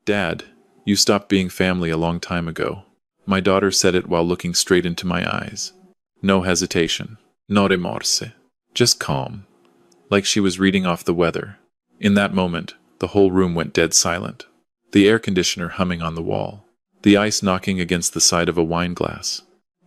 Dad, you stopped being family a long time ago. My daughter said it while looking straight into my eyes. No hesitation. No remorse. Just calm. Like she was reading off the weather. In that moment, the whole room went dead silent. The air conditioner humming on the wall. The ice knocking against the side of a wine glass.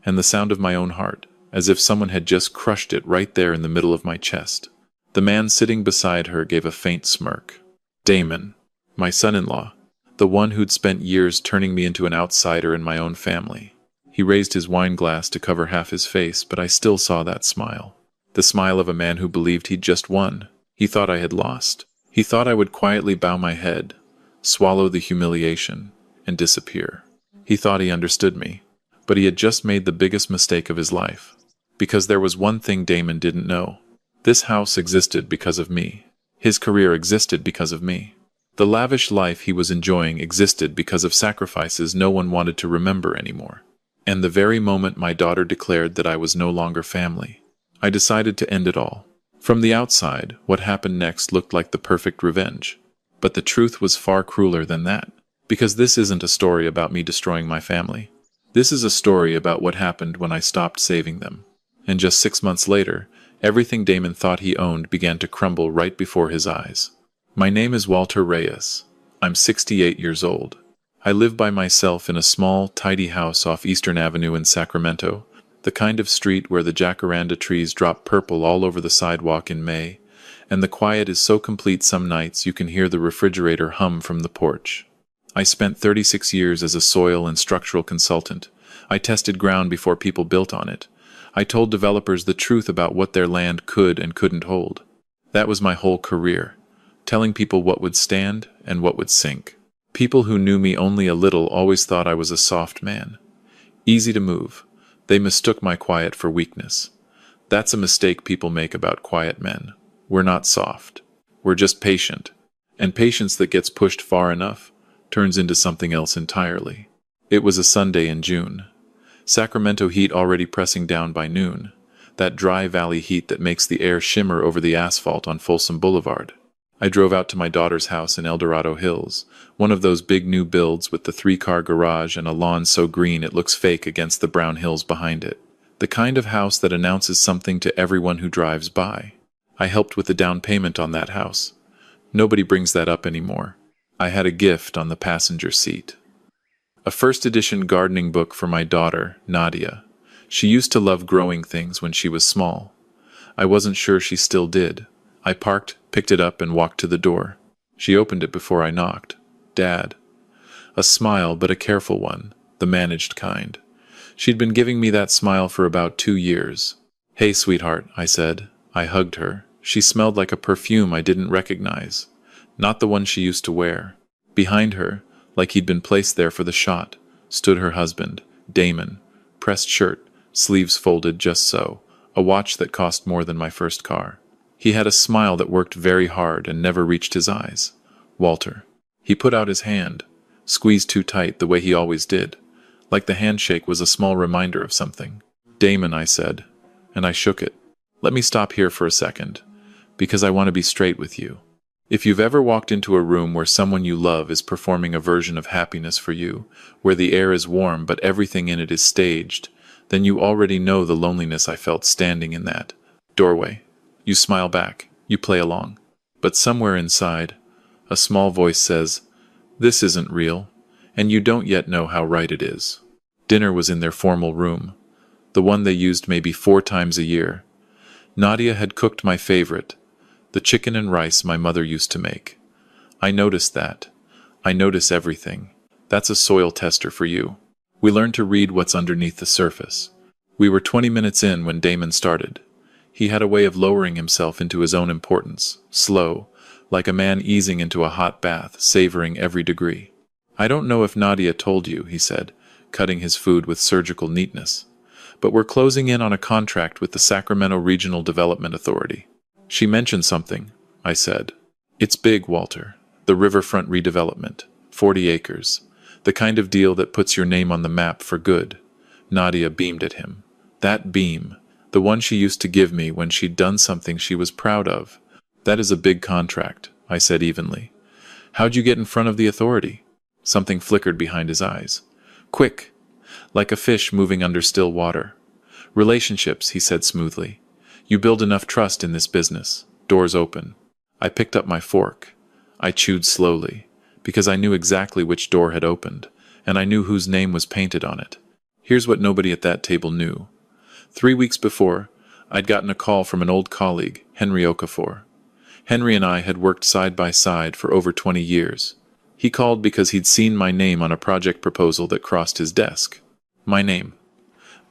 And the sound of my own heart, as if someone had just crushed it right there in the middle of my chest. The man sitting beside her gave a faint smirk. Damon, my son-in-law, the one who'd spent years turning me into an outsider in my own family. He raised his wine glass to cover half his face, but I still saw that smile. The smile of a man who believed he'd just won. He thought I had lost. He thought I would quietly bow my head, swallow the humiliation, and disappear. He thought he understood me, but he had just made the biggest mistake of his life. Because there was one thing Damon didn't know. This house existed because of me. His career existed because of me. The lavish life he was enjoying existed because of sacrifices no one wanted to remember anymore. And the very moment my daughter declared that I was no longer family, I decided to end it all. From the outside, what happened next looked like the perfect revenge. But the truth was far crueler than that. Because this isn't a story about me destroying my family. This is a story about what happened when I stopped saving them. And just 6 months later, everything Damon thought he owned began to crumble right before his eyes. My name is Walter Reyes. I'm 68 years old. I live by myself in a small, tidy house off Eastern Avenue in Sacramento, the kind of street where the jacaranda trees drop purple all over the sidewalk in May, and the quiet is so complete some nights you can hear the refrigerator hum from the porch. I spent 36 years as a soil and structural consultant. I tested ground before people built on it. I told developers the truth about what their land could and couldn't hold. That was my whole career, telling people what would stand and what would sink. People who knew me only a little always thought I was a soft man. Easy to move. They mistook my quiet for weakness. That's a mistake people make about quiet men. We're not soft. We're just patient. And patience that gets pushed far enough turns into something else entirely. It was a Sunday in June. Sacramento heat already pressing down by noon. That dry valley heat that makes the air shimmer over the asphalt on Folsom Boulevard. I drove out to my daughter's house in El Dorado Hills, one of those big new builds with the 3-car garage and a lawn so green it looks fake against the brown hills behind it. The kind of house that announces something to everyone who drives by. I helped with the down payment on that house. Nobody brings that up anymore. I had a gift on the passenger seat. A first edition gardening book for my daughter, Nadia. She used to love growing things when she was small. I wasn't sure she still did. I parked, picked it up, and walked to the door. She opened it before I knocked. Dad. A smile, but a careful one, the managed kind. She'd been giving me that smile for about 2 years. Hey, sweetheart, I said. I hugged her. She smelled like a perfume I didn't recognize. Not the one she used to wear. Behind her, like he'd been placed there for the shot, stood her husband, Damon. Pressed shirt, sleeves folded just so, a watch that cost more than my first car. He had a smile that worked very hard and never reached his eyes. Walter. He put out his hand, squeezed too tight the way he always did, like the handshake was a small reminder of something. Damon, I said, and I shook it. Let me stop here for a second, because I want to be straight with you. If you've ever walked into a room where someone you love is performing a version of happiness for you, where the air is warm but everything in it is staged, then you already know the loneliness I felt standing in that doorway. You smile back, you play along. But somewhere inside, a small voice says, "This isn't real, and you don't yet know how right it is." Dinner was in their formal room, the one they used maybe 4 times a year. Nadia had cooked my favorite, the chicken and rice my mother used to make. I noticed that. I notice everything. That's a soil tester for you. We learned to read what's underneath the surface. We were 20 minutes in when Damon started. He had a way of lowering himself into his own importance, slow, like a man easing into a hot bath, savoring every degree. "I don't know if Nadia told you," he said, cutting his food with surgical neatness, "but we're closing in on a contract with the Sacramento Regional Development Authority." "She mentioned something," I said. "It's big, Walter. The riverfront redevelopment. 40 acres. The kind of deal that puts your name on the map for good." Nadia beamed at him. That beam, the one she used to give me when she'd done something she was proud of. "That is a big contract," I said evenly. "How'd you get in front of the authority?" Something flickered behind his eyes. Quick, like a fish moving under still water. Relationships, he said smoothly. You build enough trust in this business. Doors open. I picked up my fork. I chewed slowly, because I knew exactly which door had opened, and I knew whose name was painted on it. Here's what nobody at that table knew. 3 weeks before, I'd gotten a call from an old colleague, Henry Okafor. Henry and I had worked side by side for over 20 years. He called because he'd seen my name on a project proposal that crossed his desk. My name.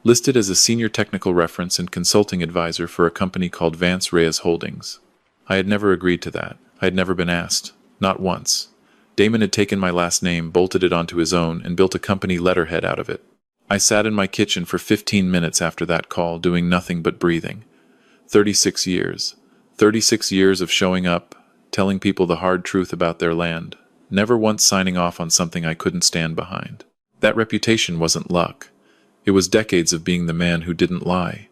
Listed as a senior technical reference and consulting advisor for a company called Walter Reyes Holdings. I had never agreed to that. I had never been asked. Not once. Damon had taken my last name, bolted it onto his own, and built a company letterhead out of it. I sat in my kitchen for 15 minutes after that call, doing nothing but breathing. 36 years. 36 years of showing up, telling people the hard truth about their land, never once signing off on something I couldn't stand behind. That reputation wasn't luck. It was decades of being the man who didn't lie.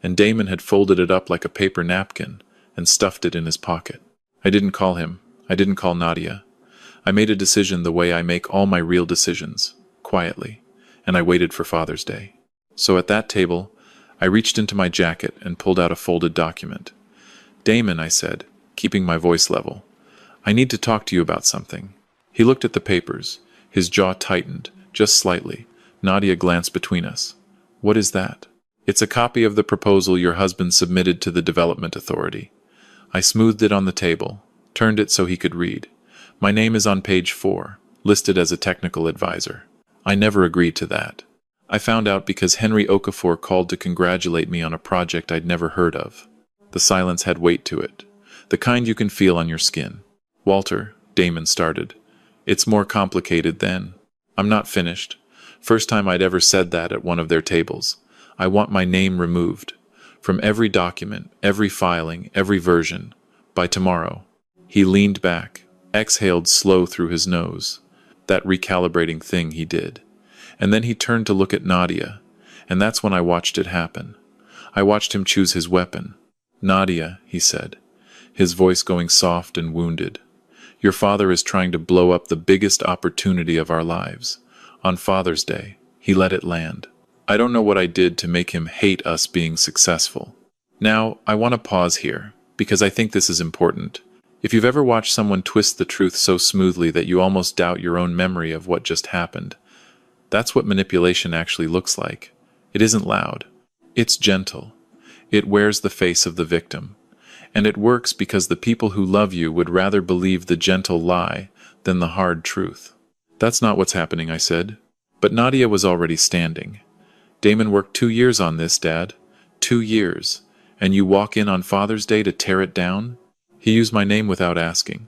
And Damon had folded it up like a paper napkin and stuffed it in his pocket. I didn't call him. I didn't call Nadia. I made a decision the way I make all my real decisions, quietly, and I waited for Father's Day. So at that table, I reached into my jacket and pulled out a folded document. Damon, I said, keeping my voice level, I need to talk to you about something. He looked at the papers. His jaw tightened, just slightly. Nadia glanced between us. What is that? It's a copy of the proposal your husband submitted to the Development Authority. I smoothed it on the table, turned it so he could read. My name is on page 4, listed as a technical advisor. I never agreed to that. I found out because Henry Okafor called to congratulate me on a project I'd never heard of. The silence had weight to it, the kind you can feel on your skin. Walter, Damon started. It's more complicated than. I'm not finished. First time I'd ever said that at one of their tables. I want my name removed. From every document, every filing, every version. By tomorrow. He leaned back, exhaled slow through his nose. That recalibrating thing he did. And then he turned to look at Nadia, and that's when I watched it happen. I watched him choose his weapon. Nadia, he said, his voice going soft and wounded. Your father is trying to blow up the biggest opportunity of our lives. On Father's Day, he let it land. I don't know what I did to make him hate us being successful. Now, I want to pause here, because I think this is important. If you've ever watched someone twist the truth so smoothly that you almost doubt your own memory of what just happened, that's what manipulation actually looks like. It isn't loud. It's gentle. It wears the face of the victim. And it works because the people who love you would rather believe the gentle lie than the hard truth. That's not what's happening, I said. But Nadia was already standing. Damon worked 2 years on this, Dad. 2 years. And you walk in on Father's Day to tear it down? He used my name without asking.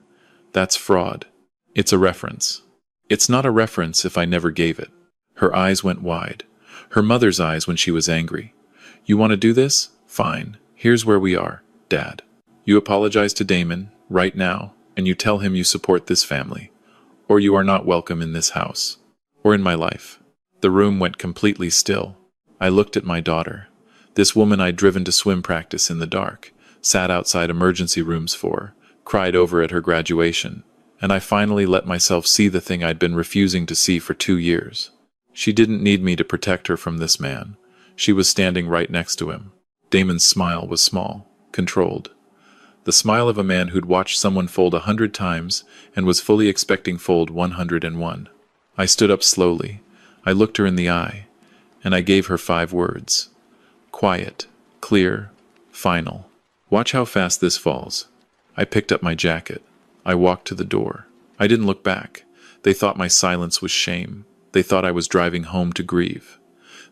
That's fraud. It's a reference. It's not a reference if I never gave it. Her eyes went wide. Her mother's eyes when she was angry. You want to do this? Fine. Here's where we are, Dad. You apologize to Damon, right now, and you tell him you support this family. Or you are not welcome in this house. Or in my life. The room went completely still. I looked at my daughter. This woman I'd driven to swim practice in the dark, sat outside emergency rooms for, cried over at her graduation, and I finally let myself see the thing I'd been refusing to see for 2 years. She didn't need me to protect her from this man. She was standing right next to him. Damon's smile was small, controlled. The smile of a man who'd watched someone fold 100 times and was fully expecting fold 101. I stood up slowly. I looked her in the eye, and I gave her 5 words. Quiet, clear, final. Watch how fast this falls. I picked up my jacket. I walked to the door. I didn't look back. They thought my silence was shame. They thought I was driving home to grieve.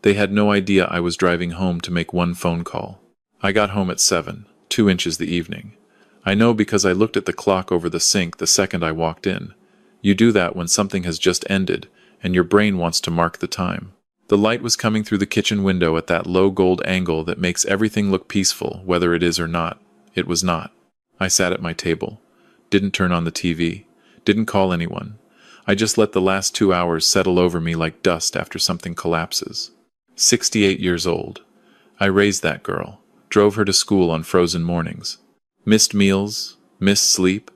They had no idea I was driving home to make one phone call. I got home at 7, 2 inches the evening. I know because I looked at the clock over the sink the second I walked in. You do that when something has just ended, and your brain wants to mark the time. The light was coming through the kitchen window at that low gold angle that makes everything look peaceful, whether it is or not. It was not. I sat at my table. Didn't turn on the TV. Didn't call anyone. I just let the last 2 hours settle over me like dust after something collapses. 68 years old. I raised that girl. Drove her to school on frozen mornings. Missed meals. Missed sleep.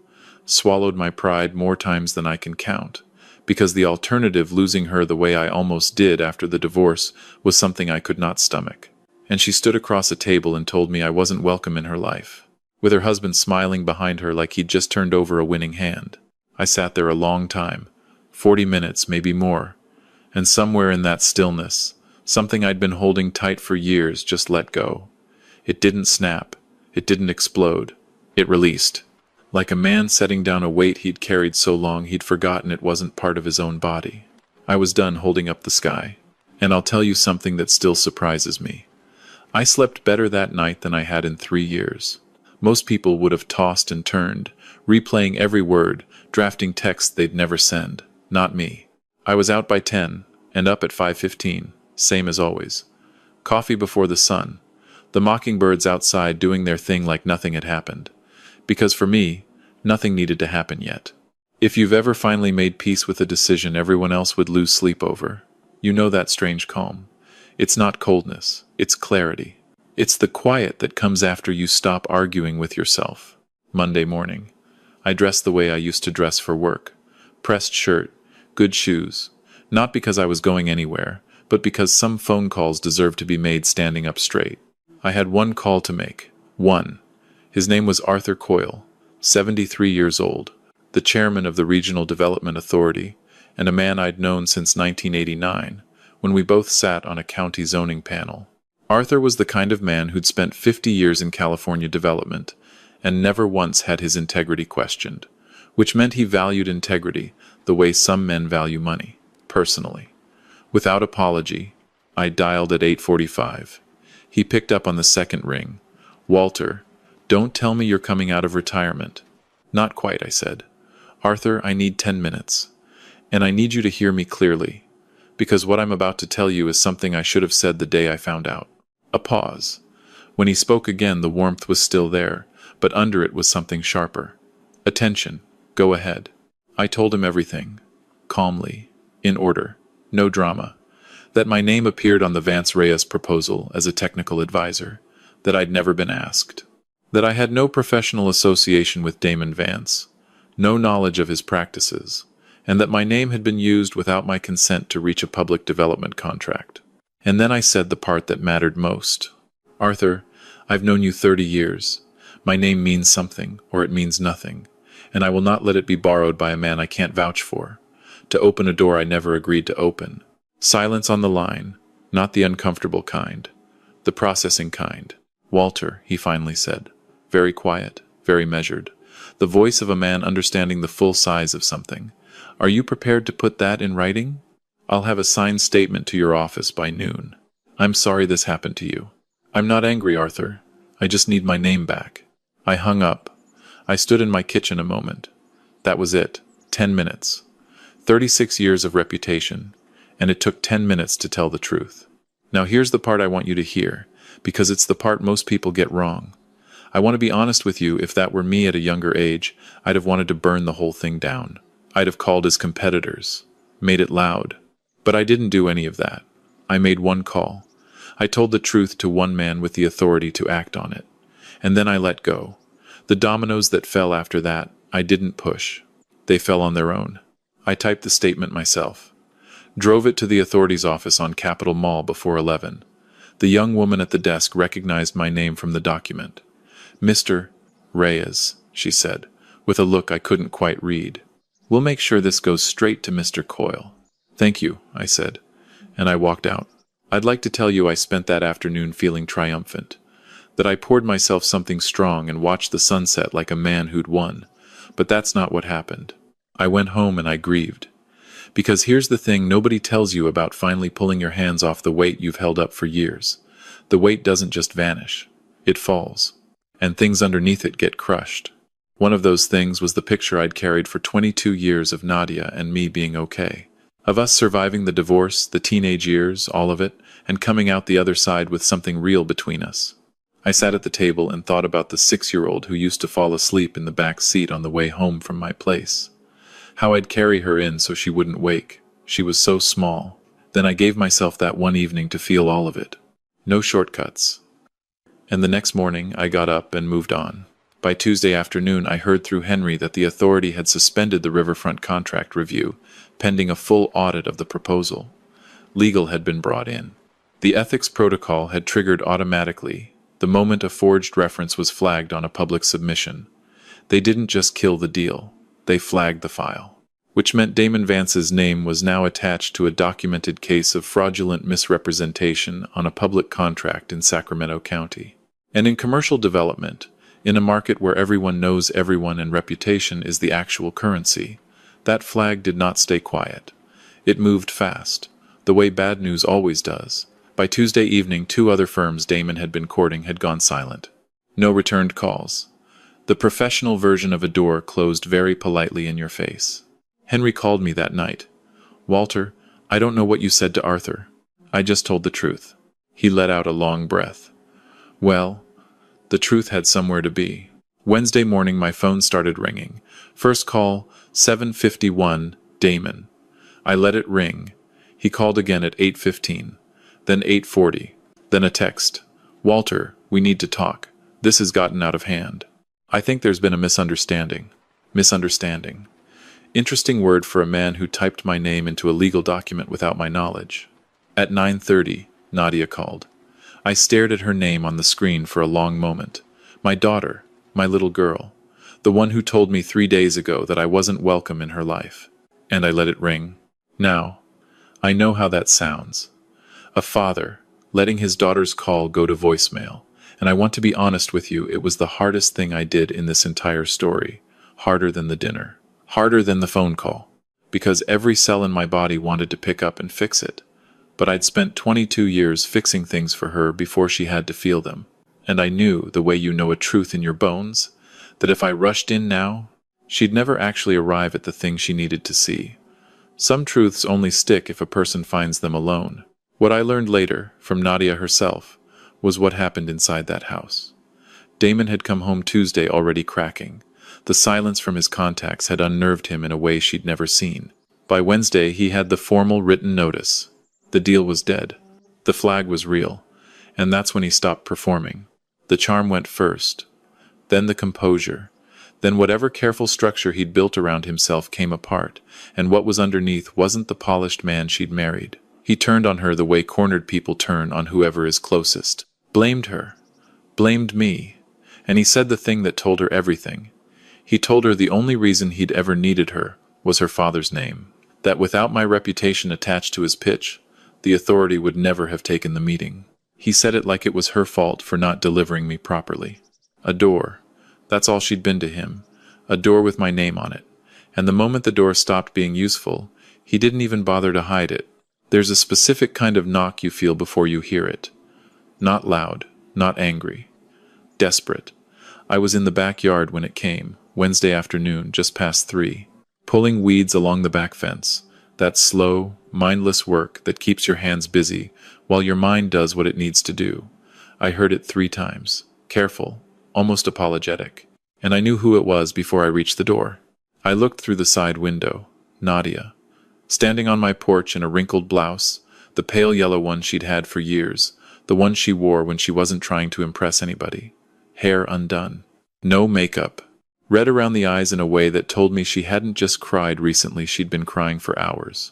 Swallowed my pride more times than I can count. because the alternative, losing her the way I almost did after the divorce, was something I could not stomach. And she stood across a table and told me I wasn't welcome in her life, with her husband smiling behind her like he'd just turned over a winning hand. I sat there a long time, 40 minutes, maybe more, and somewhere in that stillness, something I'd been holding tight for years just let go. It didn't snap. It didn't explode. It released. Like a man setting down a weight he'd carried so long he'd forgotten it wasn't part of his own body. I was done holding up the sky. And I'll tell you something that still surprises me. I slept better that night than I had in 3 years. Most people would have tossed and turned, replaying every word, drafting texts they'd never send. Not me. I was out by 10, and up at 5:15, same as always. Coffee before the sun. The mockingbirds outside doing their thing like nothing had happened. Because for me, nothing needed to happen yet. If you've ever finally made peace with a decision everyone else would lose sleep over, you know that strange calm. It's not coldness, it's clarity. It's the quiet that comes after you stop arguing with yourself. Monday morning. I dressed the way I used to dress for work. Pressed shirt, good shoes. Not because I was going anywhere, but because some phone calls deserved to be made standing up straight. I had one call to make. One. His name was Arthur Coyle, 73 years old, the chairman of the Regional Development Authority, and a man I'd known since 1989, when we both sat on a county zoning panel. Arthur was the kind of man who'd spent 50 years in California development, and never once had his integrity questioned, which meant he valued integrity the way some men value money, personally. Without apology, I dialed at 8:45. He picked up on the second ring. "Walter, don't tell me you're coming out of retirement." "Not quite," I said. "Arthur, I need 10 minutes. And I need you to hear me clearly, because what I'm about to tell you is something I should have said the day I found out." A pause. When he spoke again, the warmth was still there, but under it was something sharper. "Attention. Go ahead." I told him everything. Calmly. In order. No drama. That my name appeared on the Walter Reyes proposal as a technical advisor. That I'd never been asked. That I had no professional association with Damon Vance. No knowledge of his practices. And that my name had been used without my consent to reach a public development contract. And then I said the part that mattered most. "Arthur, I've known you 30 years. My name means something, or it means nothing, and I will not let it be borrowed by a man I can't vouch for, to open a door I never agreed to open." Silence on the line, not the uncomfortable kind, the processing kind. "Walter," he finally said, very quiet, very measured, the voice of a man understanding the full size of something. "Are you prepared to put that in writing? I'll have a signed statement to your office by noon. I'm sorry this happened to you. I'm not angry, Arthur. I just need my name back." I hung up. I stood in my kitchen a moment. That was it. 10 minutes. 36 years of reputation. And it took 10 minutes to tell the truth. Now here's the part I want you to hear, because it's the part most people get wrong. I want to be honest with you, if that were me at a younger age, I'd have wanted to burn the whole thing down. I'd have called his competitors. Made it loud. But I didn't do any of that. I made one call. I told the truth to one man with the authority to act on it. And then I let go. The dominoes that fell after that, I didn't push. They fell on their own. I typed the statement myself. Drove it to the authority's office on Capitol Mall before 11. The young woman at the desk recognized my name from the document. "Mr. Reyes," she said, with a look I couldn't quite read. "We'll make sure this goes straight to Mr. Coyle." "Thank you," I said, and I walked out. I'd like to tell you I spent that afternoon feeling triumphant, that I poured myself something strong and watched the sunset like a man who'd won, but that's not what happened. I went home and I grieved. Because here's the thing nobody tells you about finally pulling your hands off the weight you've held up for years. The weight doesn't just vanish. It falls. And things underneath it get crushed. One of those things was the picture I'd carried for 22 years of Nadia and me being okay. Of us surviving the divorce, the teenage years, all of it, and coming out the other side with something real between us. I sat at the table and thought about the 6-year-old who used to fall asleep in the back seat on the way home from my place. How I'd carry her in so she wouldn't wake. She was so small. Then I gave myself that one evening to feel all of it. No shortcuts. And the next morning I got up and moved on. By Tuesday afternoon I heard through Henry that the authority had suspended the riverfront contract review, pending a full audit of the proposal. Legal had been brought in. The ethics protocol had triggered automatically the moment a forged reference was flagged on a public submission. They didn't just kill the deal, they flagged the file, which meant Damon Vance's name was now attached to a documented case of fraudulent misrepresentation on a public contract in Sacramento County. And in commercial development, in a market where everyone knows everyone and reputation is the actual currency, that flag did not stay quiet. It moved fast, the way bad news always does. By Tuesday evening, 2 other firms Damon had been courting had gone silent. No returned calls. The professional version of a door closed very politely in your face. Henry called me that night. "Walter, I don't know what you said to Arthur. I just told the truth." He let out a long breath. Well, the truth had somewhere to be. Wednesday morning my phone started ringing. First call, 7:51, Damon. I let it ring. He called again at 8:15. Then 8:40. Then a text. "Walter, we need to talk. This has gotten out of hand. I think there's been a misunderstanding." Misunderstanding. Interesting word for a man who typed my name into a legal document without my knowledge. At 9:30, Nadia called. I stared at her name on the screen for a long moment. My daughter, my little girl, the one who told me 3 days ago that I wasn't welcome in her life. And I let it ring. Now, I know how that sounds. A father, letting his daughter's call go to voicemail. And I want to be honest with you, it was the hardest thing I did in this entire story. Harder than the dinner. Harder than the phone call. Because every cell in my body wanted to pick up and fix it. But I'd spent 22 years fixing things for her before she had to feel them. And I knew, the way you know a truth in your bones, that if I rushed in now, she'd never actually arrive at the thing she needed to see. Some truths only stick if a person finds them alone. What I learned later, from Nadia herself, was what happened inside that house. Damon had come home Tuesday already cracking. The silence from his contacts had unnerved him in a way she'd never seen. By Wednesday, he had the formal written notice. The deal was dead. The flag was real. And that's when he stopped performing. The charm went first. Then the composure. Then whatever careful structure he'd built around himself came apart, and what was underneath wasn't the polished man she'd married. He turned on her the way cornered people turn on whoever is closest. Blamed her. Blamed me. And he said the thing that told her everything. He told her the only reason he'd ever needed her was her father's name. That without my reputation attached to his pitch, the authority would never have taken the meeting. He said it like it was her fault for not delivering me properly. A door. That's all she'd been to him. A door with my name on it. And the moment the door stopped being useful, he didn't even bother to hide it. There's a specific kind of knock you feel before you hear it. Not loud, not angry. Desperate. I was in the backyard when it came, Wednesday afternoon, just past 3, pulling weeds along the back fence. That slow, mindless work that keeps your hands busy while your mind does what it needs to do. I heard it 3 times. Careful, almost apologetic. And I knew who it was before I reached the door. I looked through the side window. Nadia. Standing on my porch in a wrinkled blouse, the pale yellow one she'd had for years, the one she wore when she wasn't trying to impress anybody. Hair undone. No makeup. Red around the eyes in a way that told me she hadn't just cried recently, she'd been crying for hours.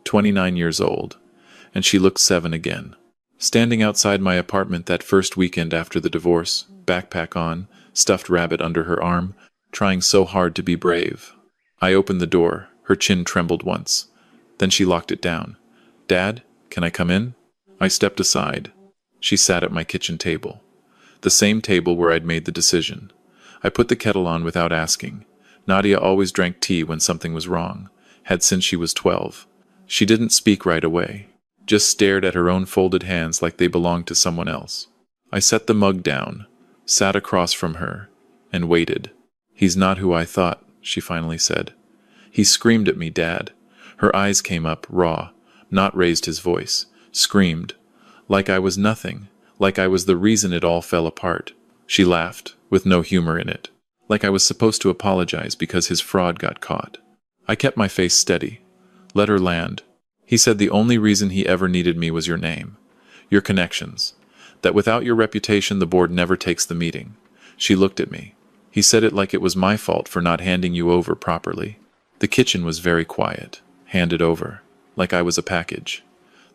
29 years old. And she looked 7 again. Standing outside my apartment that first weekend after the divorce, backpack on, stuffed rabbit under her arm, trying so hard to be brave. I opened the door. Her chin trembled once. Then she locked it down. "Dad, can I come in?" I stepped aside. She sat at my kitchen table. The same table where I'd made the decision. I put the kettle on without asking. Nadia always drank tea when something was wrong. Had since she was 12. She didn't speak right away. Just stared at her own folded hands like they belonged to someone else. I set the mug down, sat across from her, and waited. "He's not who I thought," she finally said. "He screamed at me, Dad." Her eyes came up, raw, not raised his voice. Screamed. Like I was nothing. Like I was the reason it all fell apart. She laughed, with no humor in it. Like I was supposed to apologize because his fraud got caught. I kept my face steady. Let her land. He said the only reason he ever needed me was your name. Your connections. That without your reputation the board never takes the meeting. She looked at me. He said it like it was my fault for not handing you over properly. The kitchen was very quiet. handed over, like I was a package.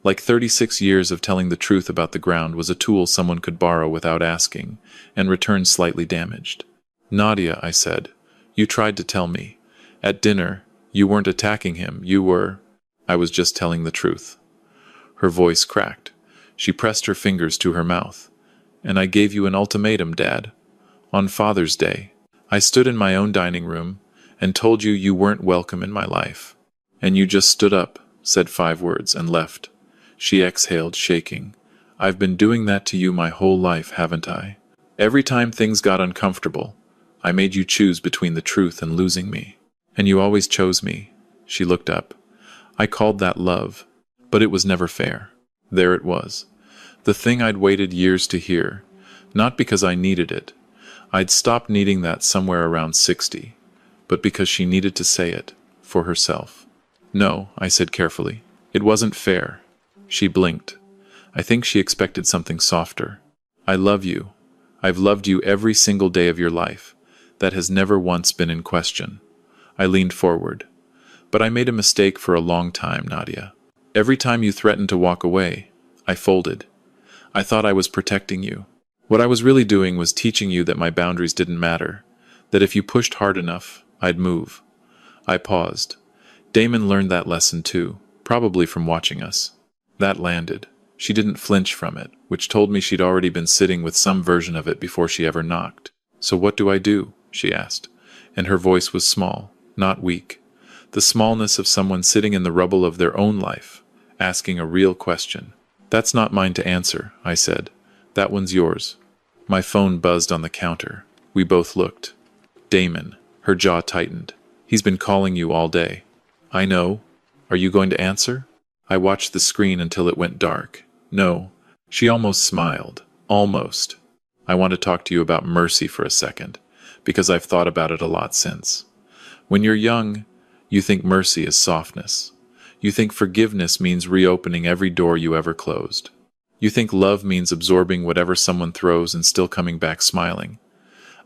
Like 36 years of telling the truth about the ground was a tool someone could borrow without asking, and return slightly damaged. Nadia, I said, you tried to tell me. At dinner, you weren't attacking him, you were... I was just telling the truth. Her voice cracked. She pressed her fingers to her mouth. And I gave you an ultimatum, Dad. On Father's Day, I stood in my own dining room and told you you weren't welcome in my life. And you just stood up, said 5 words, and left. She exhaled, shaking. I've been doing that to you my whole life, haven't I? Every time things got uncomfortable, I made you choose between the truth and losing me. And you always chose me. She looked up. I called that love, but it was never fair. There it was. The thing I'd waited years to hear, not because I needed it. I'd stopped needing that somewhere around 60, but because she needed to say it, for herself. No, I said carefully. It wasn't fair. She blinked. I think she expected something softer. I love you. I've loved you every single day of your life. That has never once been in question. I leaned forward. But I made a mistake for a long time, Nadia. Every time you threatened to walk away, I folded. I thought I was protecting you. What I was really doing was teaching you that my boundaries didn't matter, that if you pushed hard enough, I'd move. I paused. Damon learned that lesson too, probably from watching us. That landed. She didn't flinch from it, which told me she'd already been sitting with some version of it before she ever knocked. So what do I do? She asked, and her voice was small, not weak. The smallness of someone sitting in the rubble of their own life, asking a real question. That's not mine to answer, I said. That one's yours. My phone buzzed on the counter. We both looked. Damon. Her jaw tightened. He's been calling you all day. I know. Are you going to answer? I watched the screen until it went dark. No. She almost smiled. Almost. I want to talk to you about mercy for a second, because I've thought about it a lot since. When you're young, you think mercy is softness. You think forgiveness means reopening every door you ever closed. You think love means absorbing whatever someone throws and still coming back smiling.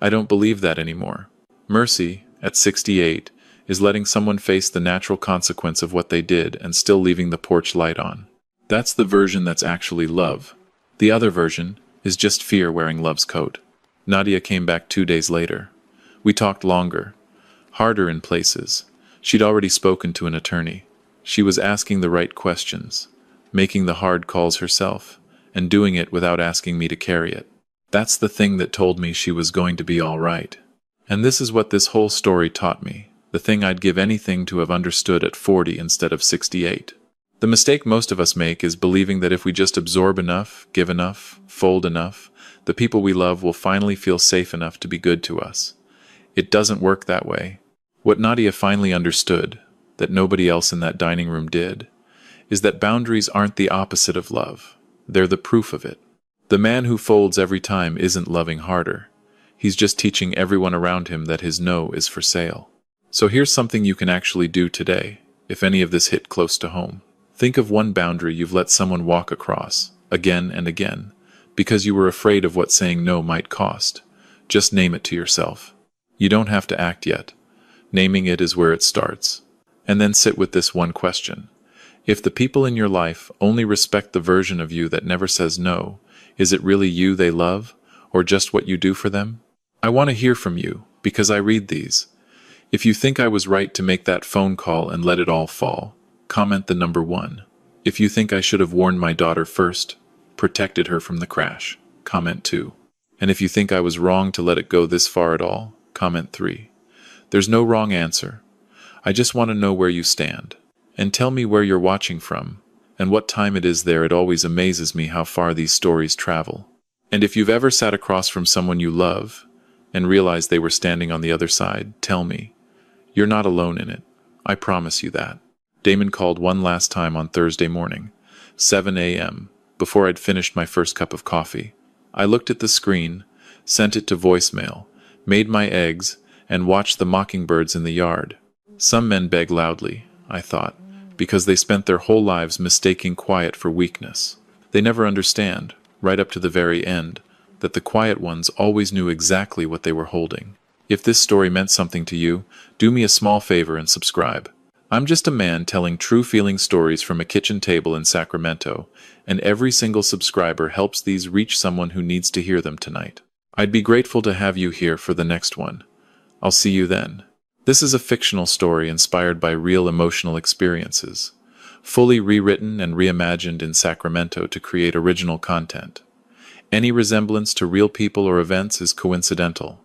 I don't believe that anymore. Mercy, at 68, is letting someone face the natural consequence of what they did and still leaving the porch light on. That's the version that's actually love. The other version is just fear wearing love's coat. Nadia came back 2 days later. We talked longer, harder in places. She'd already spoken to an attorney. She was asking the right questions, making the hard calls herself, and doing it without asking me to carry it. That's the thing that told me she was going to be all right. And this is what this whole story taught me, the thing I'd give anything to have understood at 40 instead of 68. The mistake most of us make is believing that if we just absorb enough, give enough, fold enough, the people we love will finally feel safe enough to be good to us. It doesn't work that way. What Nadia finally understood, that nobody else in that dining room did, is that boundaries aren't the opposite of love. They're the proof of it. The man who folds every time isn't loving harder. He's just teaching everyone around him that his no is for sale. So here's something you can actually do today, if any of this hit close to home. Think of one boundary you've let someone walk across, again and again, because you were afraid of what saying no might cost. Just name it to yourself. You don't have to act yet. Naming it is where it starts. And then sit with this one question. If the people in your life only respect the version of you that never says no, is it really you they love, or just what you do for them? I want to hear from you, because I read these. If you think I was right to make that phone call and let it all fall, comment the number 1. If you think I should have warned my daughter first, protected her from the crash, comment 2. And if you think I was wrong to let it go this far at all, comment 3. There's no wrong answer. I just want to know where you stand. And tell me where you're watching from, and what time it is there. It always amazes me how far these stories travel. And if you've ever sat across from someone you love, and realized they were standing on the other side, tell me. You're not alone in it. I promise you that. Damon called one last time on Thursday morning, 7 a.m., before I'd finished my first cup of coffee. I looked at the screen, sent it to voicemail, made my eggs, and watched the mockingbirds in the yard. Some men beg loudly, I thought, because they spent their whole lives mistaking quiet for weakness. They never understand, right up to the very end, that the quiet ones always knew exactly what they were holding. If this story meant something to you, do me a small favor and subscribe. I'm just a man telling true feeling stories from a kitchen table in Sacramento, and every single subscriber helps these reach someone who needs to hear them tonight. I'd be grateful to have you here for the next one. I'll see you then. This is a fictional story inspired by real emotional experiences, fully rewritten and reimagined in Sacramento to create original content. Any resemblance to real people or events is coincidental.